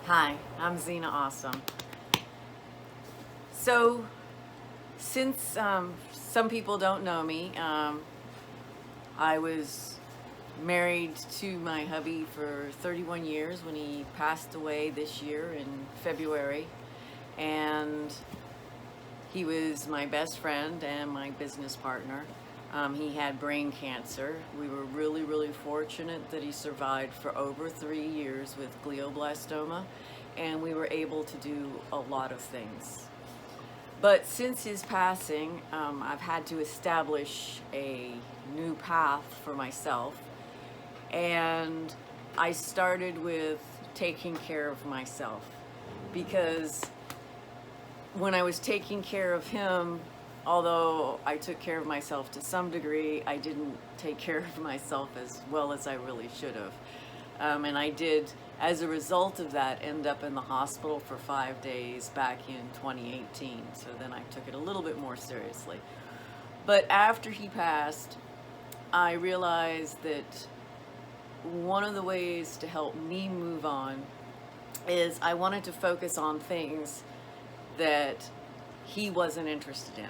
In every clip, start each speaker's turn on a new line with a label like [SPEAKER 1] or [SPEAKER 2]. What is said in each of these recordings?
[SPEAKER 1] Hi, I'm Zena Awesome. So, since some people don't know me, I was married to my hubby for 31 years when he passed away this year in February. And he was my best friend and my business partner. He had brain cancer. We were really, really fortunate that he survived for over 3 years with glioblastoma, and we were able to do a lot of things. But since his passing, I've had to establish a new path for myself, and I started with taking care of myself, because when I was taking care of him, although I took care of myself to some degree, I didn't take care of myself as well as I really should have. And I did, as a result of that, end up in the hospital for 5 days back in 2018. So then I took it a little bit more seriously. But after he passed, I realized that one of the ways to help me move on is I wanted to focus on things that he wasn't interested in,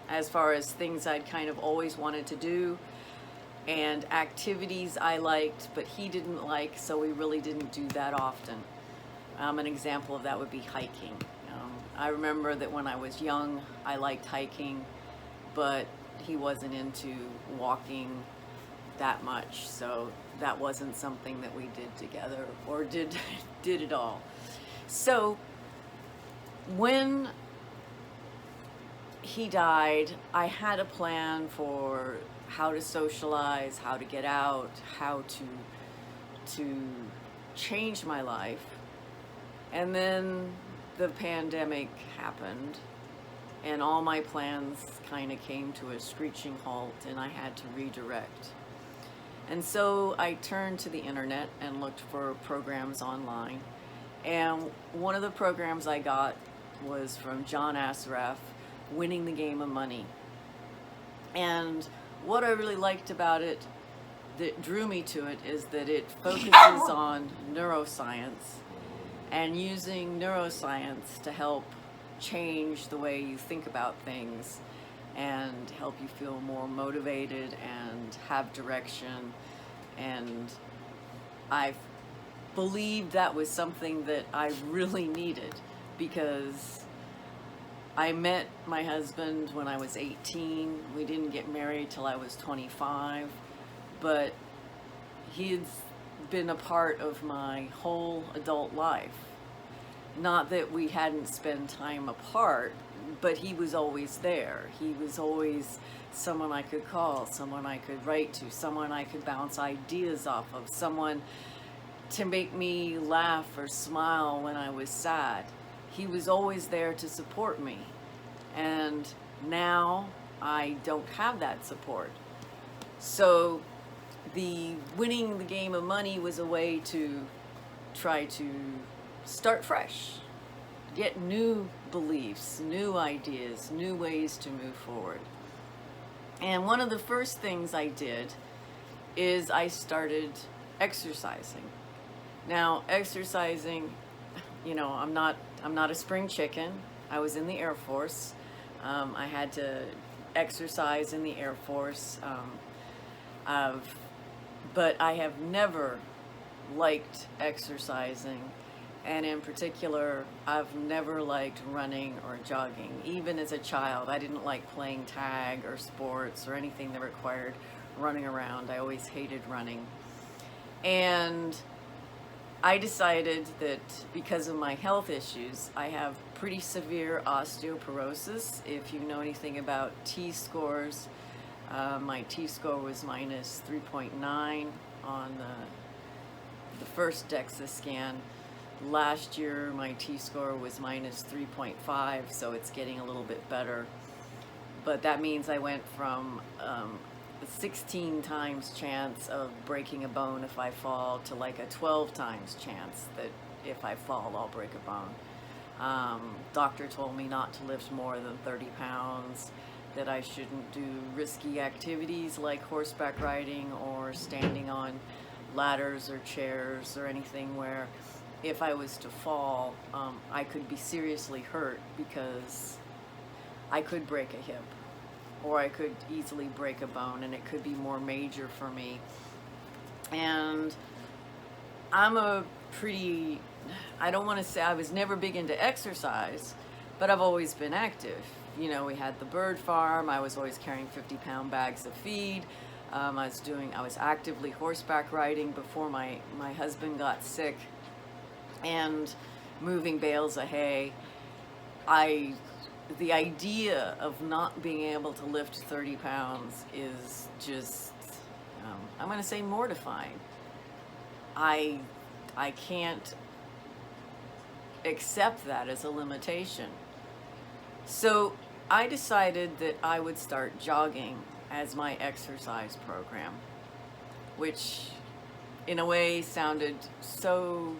[SPEAKER 1] as far as things I'd kind of always wanted to do and activities I liked but he didn't like, so we really didn't do that often. An example of that would be hiking. I remember that when I was young I liked hiking, but he wasn't into walking that much, so that wasn't something that we did together or did at all. So when he died, I had a plan for how to socialize, how to get out, how to change my life. And then the pandemic happened, and all my plans kind of came to a screeching halt, and I had to redirect. And so I turned to the internet and looked for programs online. And one of the programs I got was from John Assaraf, Winning the Game of Money. And what I really liked about it, that drew me to it, is that it focuses on neuroscience and using neuroscience to help change the way you think about things and help you feel more motivated and have direction. And I believed that was something that I really needed, because I met my husband when I was 18. We didn't get married till I was 25, but he's been a part of my whole adult life. Not that we hadn't spent time apart, but he was always there. He was always someone I could call, someone I could write to, someone I could bounce ideas off of, someone to make me laugh or smile when I was sad. He was always there to support me. And now I don't have that support. So the Winning the Game of Money was a way to try to start fresh, get new beliefs, new ideas, new ways to move forward. And one of the first things I did is I started exercising. Now, exercising, I'm not a spring chicken. I was in the Air Force. I had to exercise in the Air Force. But I have never liked exercising. And in particular, I've never liked running or jogging. Even as a child, I didn't like playing tag or sports or anything that required running around. I always hated running. And I decided that because of my health issues, I have pretty severe osteoporosis. If you know anything about T-scores, my T-score was minus 3.9 on the first DEXA scan. Last year, my T-score was minus 3.5, so it's getting a little bit better. But that means I went from 16 times chance of breaking a bone if I fall to like a 12 times chance that if I fall, I'll break a bone. Doctor told me not to lift more than 30 pounds, that I shouldn't do risky activities like horseback riding or standing on ladders or chairs or anything where if I was to fall, I could be seriously hurt because I could break a hip, or I could easily break a bone, and it could be more major for me. And I'm a pretty, I don't want to say I was never big into exercise, but I've always been active. You know, we had the bird farm. I was always carrying 50-pound bags of feed. I was actively horseback riding before my husband got sick, and moving bales of hay. The idea of not being able to lift 30 pounds is just, I'm going to say, mortifying. I can't accept that as a limitation. So I decided that I would start jogging as my exercise program, which in a way sounded so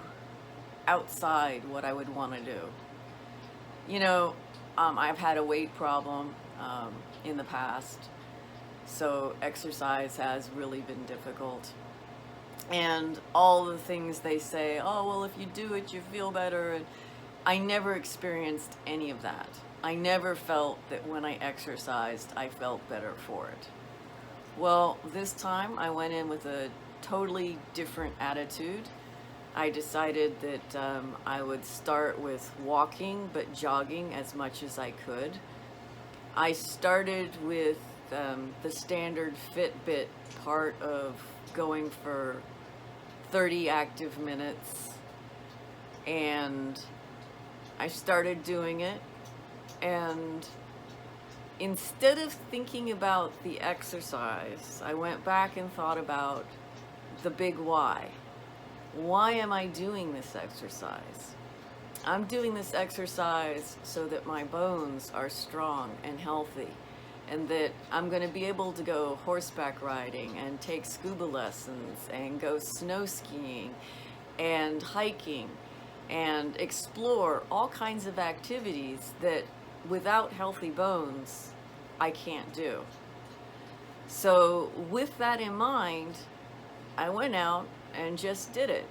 [SPEAKER 1] outside what I would want to do. You know, I've had a weight problem in the past, so exercise has really been difficult. And all the things they say, oh, well, if you do it, you feel better. And I never experienced any of that. I never felt that when I exercised, I felt better for it. Well, this time I went in with a totally different attitude. I decided that I would start with walking, but jogging as much as I could. I started with the standard Fitbit part of going for 30 active minutes, and I started doing it. And instead of thinking about the exercise, I went back and thought about the big why. Why am I doing this exercise? I'm doing this exercise so that my bones are strong and healthy, and that I'm going to be able to go horseback riding and take scuba lessons and go snow skiing and hiking and explore all kinds of activities that without healthy bones I can't do. So with that in mind, I went out and just did it.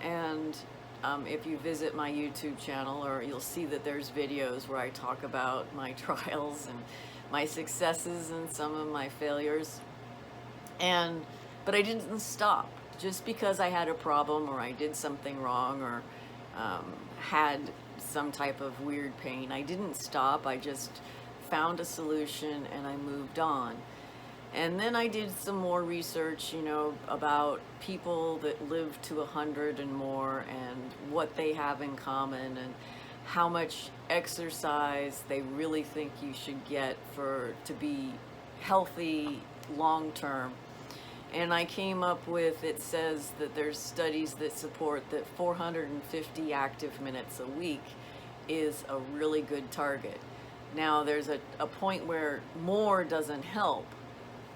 [SPEAKER 1] And if you visit my YouTube channel, or you'll see that there's videos where I talk about my trials and my successes and some of my failures. But I didn't stop just because I had a problem, or I did something wrong, or had some type of weird pain. I didn't stop. I just found a solution and I moved on. And then I did some more research, you know, about people that live to 100 and more, and what they have in common, and how much exercise they really think you should get to be healthy long term. And I came up with, it says that there's studies that support that 450 active minutes a week is a really good target. Now there's a point where more doesn't help,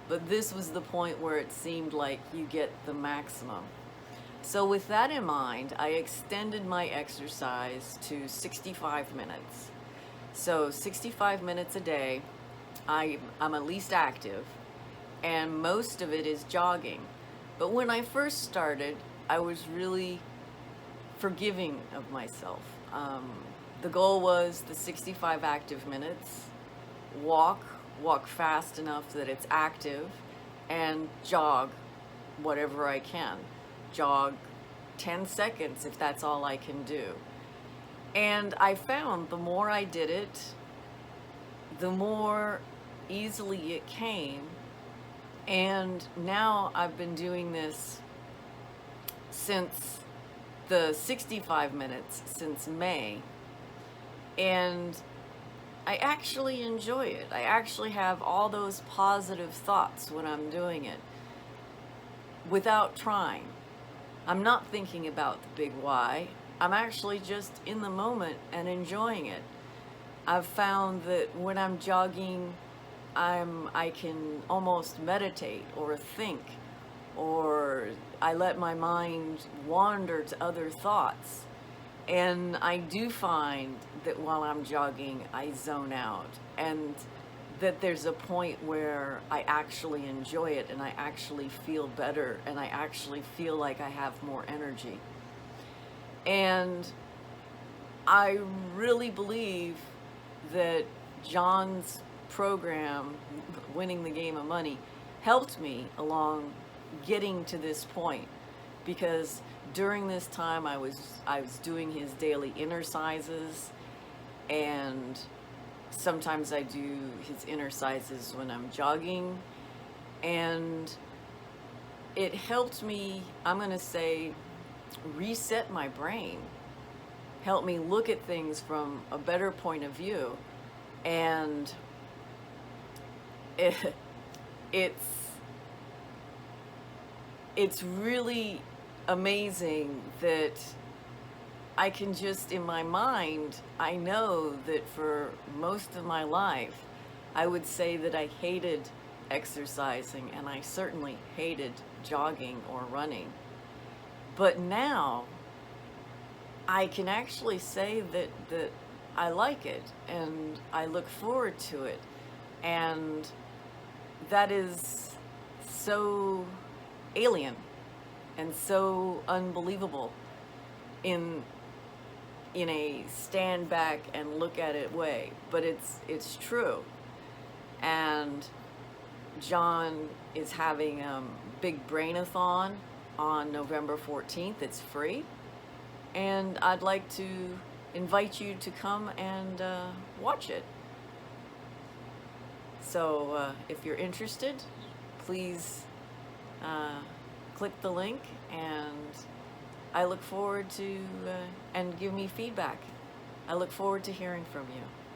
[SPEAKER 1] but this was the point where it seemed like you get the maximum. So with that in mind, I extended my exercise to 65 minutes. So 65 minutes a day, I'm at least active, and most of it is jogging. But when I first started, I was really forgiving of myself. The goal was the 65 active minutes, walk fast enough that it's active, and jog whatever I can. Jog 10 seconds if that's all I can do. And I found the more I did it, the more easily it came. And now I've been doing this since the 65 minutes, since May. And I actually enjoy it. I actually have all those positive thoughts when I'm doing it without trying. I'm not thinking about the big why. I'm actually just in the moment and enjoying it. I've found that when I'm jogging, I can almost meditate or think, or I let my mind wander to other thoughts. And I do find that while I'm jogging, I zone out, and that there's a point where I actually enjoy it, and I actually feel better, and I actually feel like I have more energy. And I really believe that John's program, Winning the Game of Money, helped me along getting to this point, because during this time I was doing his daily exercises, and sometimes I do his exercises when I'm jogging, and it helped me, I'm going to say, reset my brain, help me look at things from a better point of view. And it, it's really amazing that I can just, in my mind, I know that for most of my life, I would say that I hated exercising, and I certainly hated jogging or running. But now I can actually say that I like it, and I look forward to it. And that is so alien and so unbelievable in a stand back and look at it way, but it's true. And John is having a big Brain-a-thon on November 14th. It's free, and I'd like to invite you to come and watch it. So if you're interested, please click the link, and I look forward to, and give me feedback. I look forward to hearing from you.